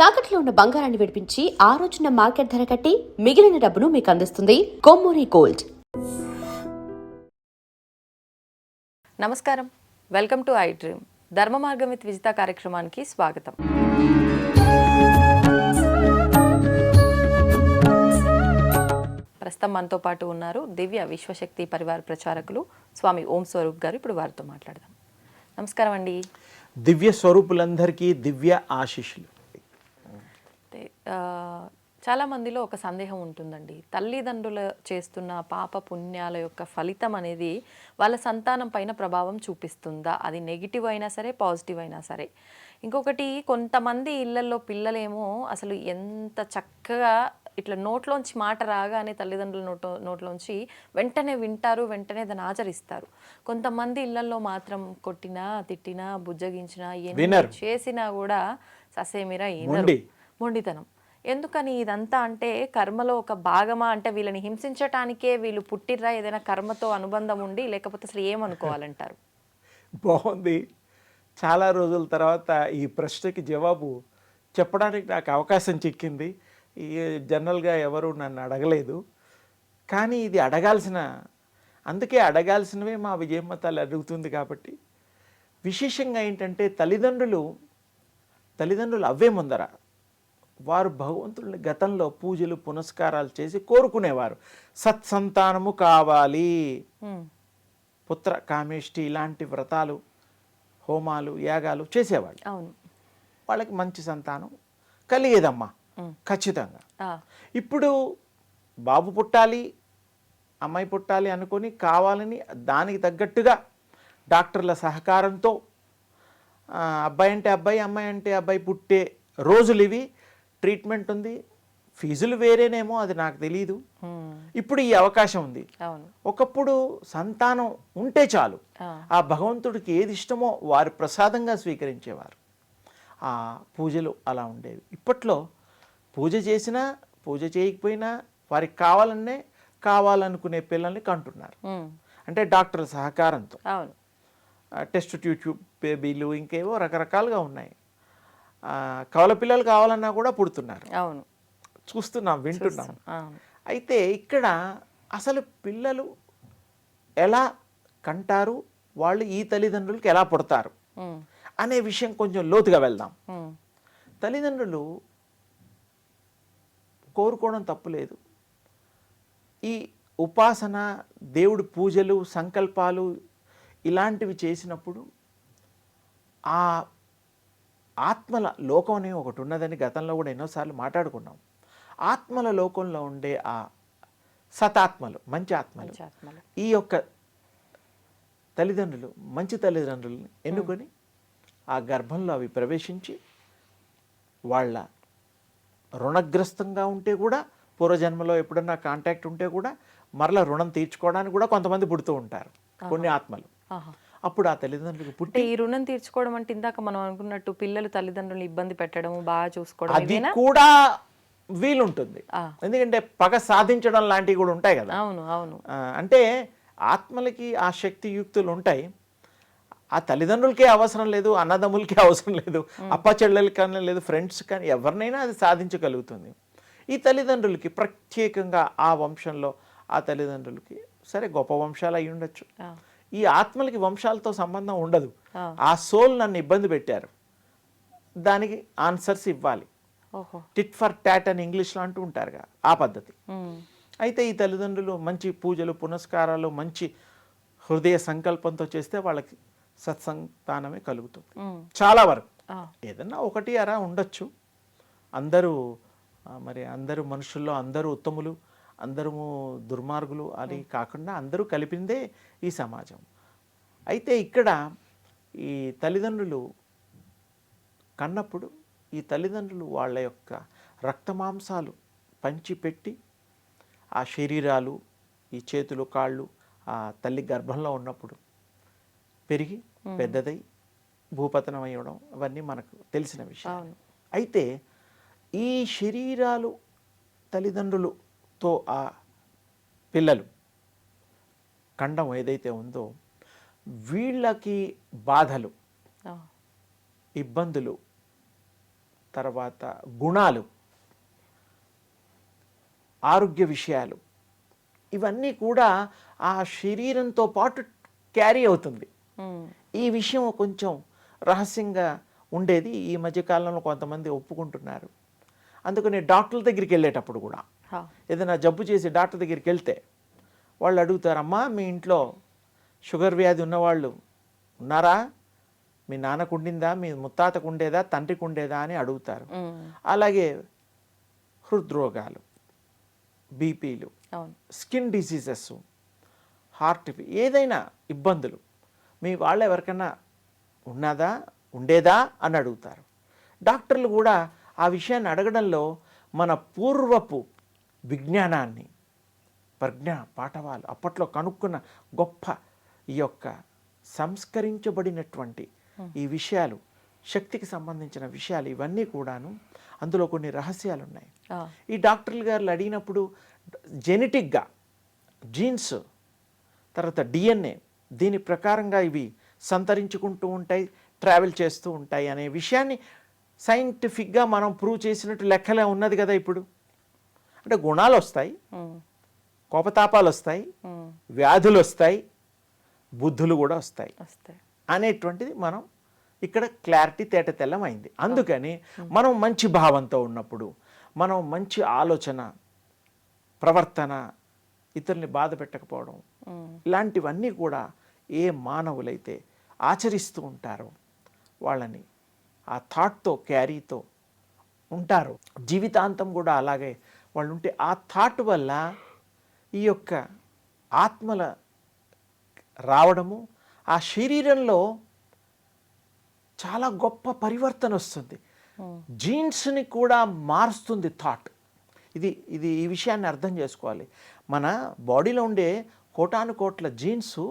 తాకట్లో ఉన్న బంగారాన్ని విడిపించి ఆ రోజున మార్కెట్ ధర కట్టి మిగిలిన డబ్బును మీకు అందిస్తుంది కొమ్మూరి గోల్డ్. నమస్కారం, వెల్కమ్ టు ఐ డ్రీమ్. ధర్మ మార్గం విత్ విజిత కార్యక్రమానికి స్వాగతం. ప్రస్తుతం మనతో పాటు ఉన్నారు దివ్య విశ్వశక్తి పరివార ప్రచారకులు స్వామి ఓం స్వరూప్ గారు. ఇప్పుడు వారితో మాట్లాడదాం. నమస్కారం అండి. దివ్య స్వరూపులందరికీ దివ్య ఆశీస్సులు. చాలా మందిలో ఒక సందేహం ఉంటుందండి, తల్లిదండ్రులు చేస్తున్న పాప పుణ్యాల యొక్క ఫలితం అనేది వాళ్ళ సంతానం పైన ప్రభావం చూపిస్తుందా? అది నెగిటివ్ అయినా సరే, పాజిటివ్ అయినా సరే. ఇంకొకటి, కొంతమంది ఇళ్లలో పిల్లలేమో అసలు ఎంత చక్కగా ఇట్లా నోట్లోంచి మాట రాగానే తల్లిదండ్రుల నోట్లోంచి వెంటనే వింటారు, వెంటనే దాన్ని ఆచరిస్తారు. కొంతమంది ఇళ్లలో మాత్రం కొట్టినా, తిట్టినా, బుజ్జగించినా, ఎన్ని చేసినా కూడా ససేమిరా ఈనరు. మొండితనం. ఎందుకని ఇదంతా? అంటే కర్మలో ఒక భాగమా? అంటే వీళ్ళని హింసించటానికే వీళ్ళు పుట్టిర్రా? ఏదైనా కర్మతో అనుబంధం ఉండి, లేకపోతే అసలు ఏమనుకోవాలంటారు? బాగుంది. చాలా రోజుల తర్వాత ఈ ప్రశ్నకి జవాబు చెప్పడానికి నాకు అవకాశం చిక్కింది. ఈ జనరల్గా ఎవరు నన్ను అడగలేదు, కానీ ఇది అందుకే అడగాల్సినవే మా విజయమ్మ తల్లి అడుగుతుంది. కాబట్టి విశేషంగా ఏంటంటే తల్లిదండ్రులు అవే ముందర వారు భగవంతుడిని గతంలో పూజలు పునస్కారాలు చేసి కోరుకునేవారు. సత్సంతానము కావాలి, పుత్ర కామేష్టి ఇలాంటి వ్రతాలు, హోమాలు, యాగాలు చేసేవాళ్ళు. వాళ్ళకి మంచి సంతానం కలిగేదమ్మా, ఖచ్చితంగా. ఇప్పుడు బాబు పుట్టాలి, అమ్మాయి పుట్టాలి అనుకొని కావాలని దానికి తగ్గట్టుగా డాక్టర్ల సహకారంతో అబ్బాయి అంటే అబ్బాయి, అమ్మాయి అంటే అబ్బాయి పుట్టే రోజులు ఇవి. ట్రీట్మెంట్ ఉంది, ఫీజులు వేరేనేమో, అది నాకు తెలీదు. ఇప్పుడు ఈ అవకాశం ఉంది. ఒకప్పుడు సంతానం ఉంటే చాలు, ఆ భగవంతుడికి ఏది ఇష్టమో వారి ప్రసాదంగా స్వీకరించేవారు. ఆ పూజలు అలా ఉండేవి. ఇప్పట్లో పూజ చేసినా పూజ చేయకపోయినా వారికి కావాలనుకునే పిల్లల్ని కంటున్నారు. అంటే డాక్టర్ల సహకారంతో టెస్ట్ ట్యూబ్ బేబీలు ఇంకేవో రకరకాలుగా ఉన్నాయి. కవల పిల్లలు కావాలన్నా కూడా పుడుతున్నారు. చూస్తున్నాం, వింటున్నాం. అయితే ఇక్కడ అసలు పిల్లలు ఎలా కంటారు, వాళ్ళు ఈ తల్లిదండ్రులకి ఎలా పుడతారు అనే విషయం కొంచెం లోతుగా వెళ్దాం. తల్లిదండ్రులు కోరుకోవడం తప్పులేదు. ఈ ఉపాసన, దేవుడి పూజలు, సంకల్పాలు ఇలాంటివి చేసినప్పుడు ఆ ఆత్మల లోకం అనే ఒకటి ఉన్నదని గతంలో కూడా ఎన్నోసార్లు మాట్లాడుకున్నాం. ఆత్మల లోకంలో ఉండే ఆ సతాత్మలు, మంచి ఆత్మలు, ఈ యొక్క తల్లిదండ్రులు మంచి తల్లిదండ్రులని ఎన్నుకొని ఆ గర్భంలో అవి ప్రవేశించి వాళ్ళ రుణగ్రస్తంగా ఉంటే కూడా, పూర్వజన్మలో ఎప్పుడన్నా కాంటాక్ట్ ఉంటే కూడా మరలా రుణం తీర్చుకోవడానికి కూడా కొంతమంది పుడుతూ ఉంటారు, కొన్ని ఆత్మలు. అప్పుడు ఆ తల్లిదండ్రులకు పుట్టి ఈ రుణం తీర్చుకోవడం అంటే ఇందాక మనం అనుకున్నట్టు పిల్లలు తల్లిదండ్రులను ఇబ్బంది పెట్టడం, బాగా చూసుకోవడం, అది కూడా వీలుంటుంది. ఎందుకంటే పగ సాధించడం లాంటివి కూడా ఉంటాయి కదా. అవును. అంటే ఆత్మలకి ఆ శక్తి యుక్తులు ఉంటాయి. ఆ తల్లిదండ్రులకే అవసరం లేదు, అన్నదమ్ములకే అవసరం లేదు, అప్ప చెల్లెలకి కానీ లేదు, ఫ్రెండ్స్ కానీ ఎవరినైనా అది సాధించగలుగుతుంది. ఈ తల్లిదండ్రులకి ప్రత్యేకంగా ఆ వంశంలో ఆ తల్లిదండ్రులకి సరే గొప్ప వంశాలు అయి ఉండొచ్చు. ఈ ఆత్మలకి వంశాలతో సంబంధం ఉండదు. ఆ సోల్ నన్ను ఇబ్బంది పెట్టారు, దానికి ఆన్సర్స్ ఇవ్వాలి. టిట్ ఫర్ టాట్ అని ఇంగ్లీష్లో అంటూ ఉంటారుగా, ఆ పద్ధతి. అయితే ఈ తల్లిదండ్రులు మంచి పూజలు పునస్కారాలు, మంచి హృదయ సంకల్పంతో చేస్తే వాళ్ళకి సత్సంతానమే కలుగుతుంది. చాలా వరకు ఏదన్నా ఒకటి అరా ఉండొచ్చు. అందరూ మనుషుల్లో అందరూ ఉత్తములు, అందరూ దుర్మార్గులు అని కాకుండా అందరూ కలిపిందే ఈ సమాజం. అయితే ఇక్కడ ఈ తల్లిదండ్రులు కన్నప్పుడు ఈ తల్లిదండ్రులు వాళ్ళ యొక్క రక్తమాంసాలు పంచిపెట్టి ఆ శరీరాలు, ఈ చేతులు, కాళ్ళు ఆ తల్లి గర్భంలో ఉన్నప్పుడు పెరిగి పెద్దదై భూపతనం అయ్యడం అవన్నీ మనకు తెలిసిన విషయం. అయితే ఈ శరీరాలు తల్లిదండ్రులతో ఆ పిల్లలు ఖండం ఏదైతే ఉందో వీళ్ళకి బాధలు, ఇబ్బందులు తర్వాత గుణాలు, ఆరోగ్య విషయాలు, ఇవన్నీ కూడా ఆ శరీరంతో పాటు క్యారీ అవుతుంది. ఈ విషయం కొంచెం రహస్యంగా ఉండేది, ఈ మధ్యకాలంలో కొంతమంది ఒప్పుకుంటున్నారు. అందుకని డాక్టర్ల దగ్గరికి వెళ్ళేటప్పుడు కూడా ఏదైనా జబ్బు చేసి డాక్టర్ దగ్గరికి వెళ్తే వాళ్ళు అడుగుతారమ్మా, మీ ఇంట్లో షుగర్ వ్యాధి ఉన్నవాళ్ళు ఉన్నారా, మీ నాన్నకు ఉండిందా, మీ ముత్తాతకు ఉండేదా, తండ్రికి ఉండేదా అని అడుగుతారు. అలాగే హృద్రోగాలు, బీపీలు, స్కిన్ డిసీజెస్, హార్ట్, ఏదైనా ఇబ్బందులు మీ వాళ్ళు ఎవరికైనా ఉన్నదా, ఉండేదా అని అడుగుతారు. డాక్టర్లు కూడా ఆ విషయాన్ని అడగడంలో మన పూర్వపు విజ్ఞానాన్ని, ప్రజ్ఞా పాఠవాలు, అప్పట్లో కనుక్కున్న గొప్ప ఈ యొక్క సంస్కరించబడినటువంటి ఈ విషయాలు, శక్తికి సంబంధించిన విషయాలు, ఇవన్నీ కూడాను అందులో కొన్ని రహస్యాలు ఉన్నాయి. ఈ డాక్టర్లు గారు అడిగినప్పుడు జెనెటిక్గా జీన్స్, తర్వాత డిఎన్ఏ, దీని ప్రకారంగా ఇవి సంతరించుకుంటూ ఉంటాయి, ట్రావెల్ చేస్తూ ఉంటాయి అనే విషయాన్ని సైంటిఫిక్గా మనం ప్రూవ్ చేసినట్టు లెక్కలే ఉన్నది కదా. ఇప్పుడు అంటే గుణాలు వస్తాయి, కోపతాపాలు వస్తాయి, వ్యాధులు వస్తాయి, బుద్ధులు కూడా వస్తాయి అనేటువంటిది మనం ఇక్కడ క్లారిటీ తేటతెల్లమైంది. అందుకని మనం మంచి భావంతో ఉన్నప్పుడు, మనం మంచి ఆలోచన, ప్రవర్తన, ఇతరుల్ని బాధ పెట్టకపోవడం, ఇలాంటివన్నీ కూడా ఏ మానవులైతే ఆచరిస్తూ ఉంటారో వాళ్ళని ఆ థాట్తో, క్యారీతో ఉంటారు జీవితాంతం కూడా. అలాగే వాళ్ళు ఉంటే ఆ థాట్ వల్ల ఈ యొక్క ఆత్మల రావడము, ఆ శరీరంలో చాలా గొప్ప పరివర్తన వస్తుంది. జీన్స్ని కూడా మారుస్తుంది థాట్. ఇది ఈ విషయాన్ని అర్థం చేసుకోవాలి. మన బాడీలో ఉండే కోటాను కోట్ల జీన్స్,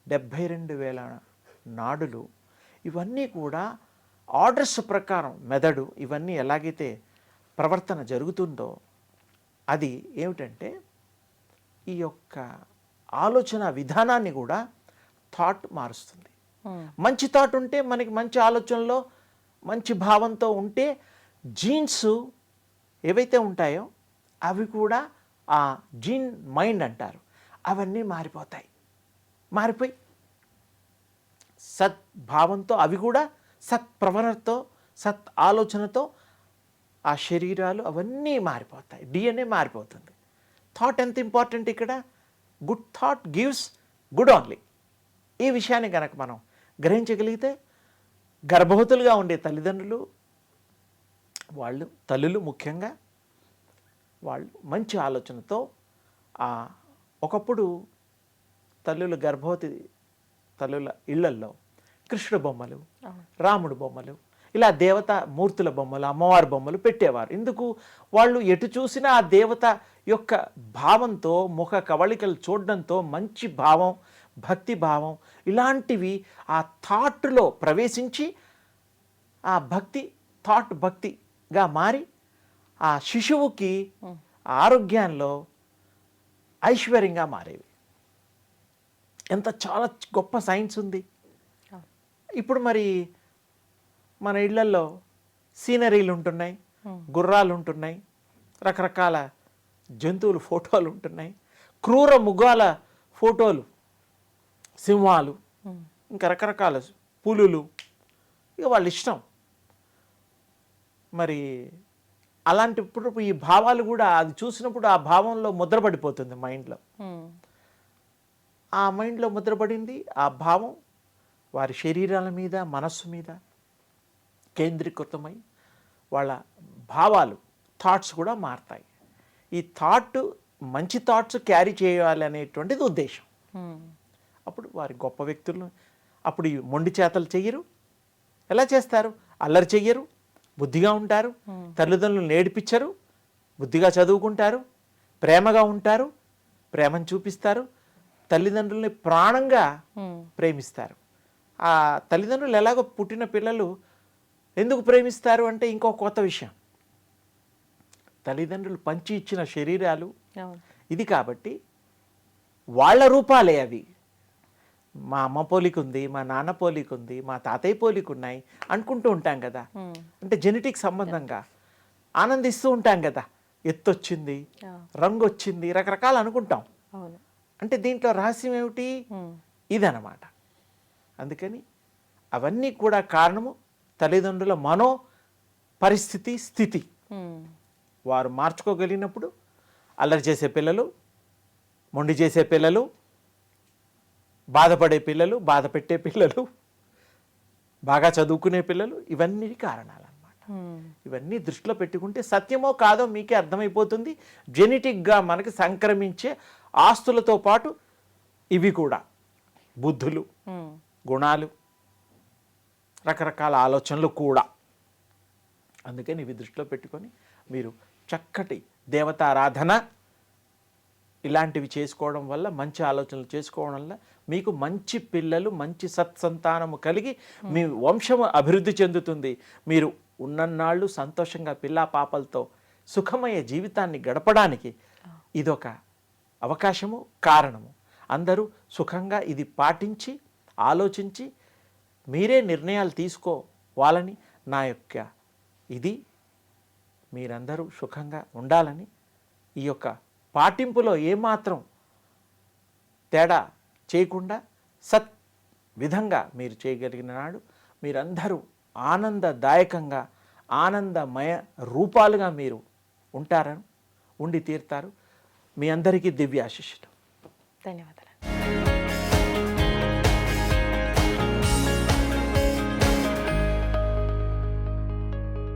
72,000 నాడులు, ఇవన్నీ కూడా ఆర్డర్స్ ప్రకారం, మెదడు, ఇవన్నీ ఎలాగైతే ప్రవర్తన జరుగుతుందో అది ఏమిటంటే ఈ యొక్క ఆలోచన విధానాన్ని కూడా థాట్ మారుస్తుంది. మంచి థాట్ ఉంటే మనకి మంచి ఆలోచనలో, మంచి భావంతో ఉంటే జీన్స్ ఏవైతే ఉంటాయో అవి కూడా ఆ జీన్ మైండ్ అంటారు, అవన్నీ మారిపోయి సద్భావంతో, అవి కూడా సత్ప్రవణతో, సత్ ఆలోచనతో ఆ శరీరాలు అవన్నీ మారిపోతాయి. డిఎన్ఏ మారిపోతుంది. థాట్ ఎంత ఇంపార్టెంట్ ఇక్కడ. Good thought gives good only. ఈ విషయాన్ని కనుక మనం గ్రహించగలిగితే గర్భవతులుగా ఉండే తల్లిదండ్రులు, వాళ్ళు తల్లులు ముఖ్యంగా, వాళ్ళు మంచి ఆలోచనతో ఒకప్పుడు గర్భవతి తల్లుల ఇళ్లల్లో కృష్ణుడు బొమ్మలు, రాముడు బొమ్మలు, ఇలా దేవత మూర్తుల బొమ్మలు, అమ్మవారి బొమ్మలు పెట్టేవారు. ఎందుకు? వాళ్ళు ఎటు చూసినా ఆ దేవత యొక్క భావంతో, ముఖ కవళికలు చూడడంతో మంచి భావం, భక్తి భావం, ఇలాంటివి ఆ థాట్లో ప్రవేశించి ఆ భక్తి థాట్ భక్తిగా మారి ఆ శిశువుకి ఆరోగ్యంలో ఐశ్వర్యంగా మారేవి. చాలా గొప్ప సైన్స్ ఉంది. ఇప్పుడు మరి మన ఇళ్లలో సీనరీలు ఉంటున్నాయి, గుర్రాలు ఉంటున్నాయి, రకరకాల జంతువులు ఫోటోలు ఉంటున్నాయి, క్రూర మృగాల ఫోటోలు, సింహాలు, ఇంకా రకరకాల పులులు, ఇక వాళ్ళ ఇష్టం. మరి అలాంటిప్పుడు ఈ భావాలు కూడా అది చూసినప్పుడు ఆ భావంలో ముద్రపడిపోతుంది మైండ్లో. ఆ మైండ్లో ముద్రపడింది ఆ భావం వారి శరీరాల మీద, మనస్సు మీద కేంద్రీకృతమై వాళ్ళ భావాలు, థాట్స్ కూడా మారుతాయి. ఈ థాట్, మంచి థాట్స్ క్యారీ చేయాలి అనేటువంటిది ఉద్దేశం. అప్పుడు వారి గొప్ప వ్యక్తులు అప్పుడు ఈ మొండి చేతలు చెయ్యరు. ఎలా చేస్తారు? అల్లరి చెయ్యరు, బుద్ధిగా ఉంటారు, తల్లిదండ్రులు నేర్పించరు, బుద్ధిగా చదువుకుంటారు, ప్రేమగా ఉంటారు, ప్రేమను చూపిస్తారు, తల్లిదండ్రుల్ని ప్రాణంగా ప్రేమిస్తారు. ఆ తల్లిదండ్రులు ఎలాగో పుట్టిన పిల్లలు ఎందుకు ప్రేమిస్తారు అంటే ఇంకో కొత్త విషయం. తల్లిదండ్రులు పంచి ఇచ్చిన శరీరాలు ఇది కాబట్టి వాళ్ళ రూపాలే అవి. మా అమ్మ పోలిక ఉంది, మా నాన్న పోలిక ఉంది, మా తాతయ్య పోలిక ఉన్నాయి అనుకుంటూ ఉంటాం కదా. అంటే జెనెటిక్ సంబంధంగా ఆనందిస్తూ ఉంటాం కదా. ఎత్తు వచ్చింది, రంగు వచ్చింది, రకరకాలు అనుకుంటాం. అవును. అంటే దీంట్లో రహస్యం ఏమిటి? ఇదనమాట. అందుకని అవన్నీ కూడా కారణము తల్లిదండ్రుల మనో పరిస్థితి, స్థితి. వారు మార్చుకోగలిగినప్పుడు అల్లరి చేసే పిల్లలు, మొండి చేసే పిల్లలు, బాధపడే పిల్లలు, బాధ పెట్టే పిల్లలు, బాగా చదువుకునే పిల్లలు, ఇవన్నీ కారణాలన్నమాట. ఇవన్నీ దృష్టిలో పెట్టుకుంటే సత్యమో కాదో మీకే అర్థమైపోతుంది. జెనెటిక్గా మనకి సంక్రమించే ఆస్తులతో పాటు ఇవి కూడా బుద్ధులు, గుణాలు, రకరకాల ఆలోచనలు కూడా. అందుకని ఇవి దృష్టిలో పెట్టుకొని మీరు చక్కటి దేవతారాధన ఇలాంటివి చేసుకోవడం వల్ల, మంచి ఆలోచనలు చేసుకోవడం వల్ల మీకు మంచి పిల్లలు, మంచి సత్సంతానము కలిగి మీ వంశము అభివృద్ధి చెందుతుంది. మీరు ఉన్నన్నాళ్ళు సంతోషంగా పిల్లా పాపలతో సుఖమయ జీవితాన్ని గడపడానికి ఇదొక అవకాశము, కారణము. అందరూ సుఖంగా ఇది పాటించి ఆలోచించి మీరే నిర్ణయాలు తీసుకోవాలని నా యొక్క ఇది. మీరందరూ సుఖంగా ఉండాలని, ఈ యొక్క పాటింపులో ఏమాత్రం తేడా చేయకుండా సత్ విధంగా మీరు చేయగలిగిన నాడు మీరందరూ ఆనందదాయకంగా, ఆనందమయ రూపాలుగా మీరు ఉంటారని, ఉండి తీరుతారు. మీ అందరికీ దివ్యాశిష్యులు. ధన్యవాదాలు.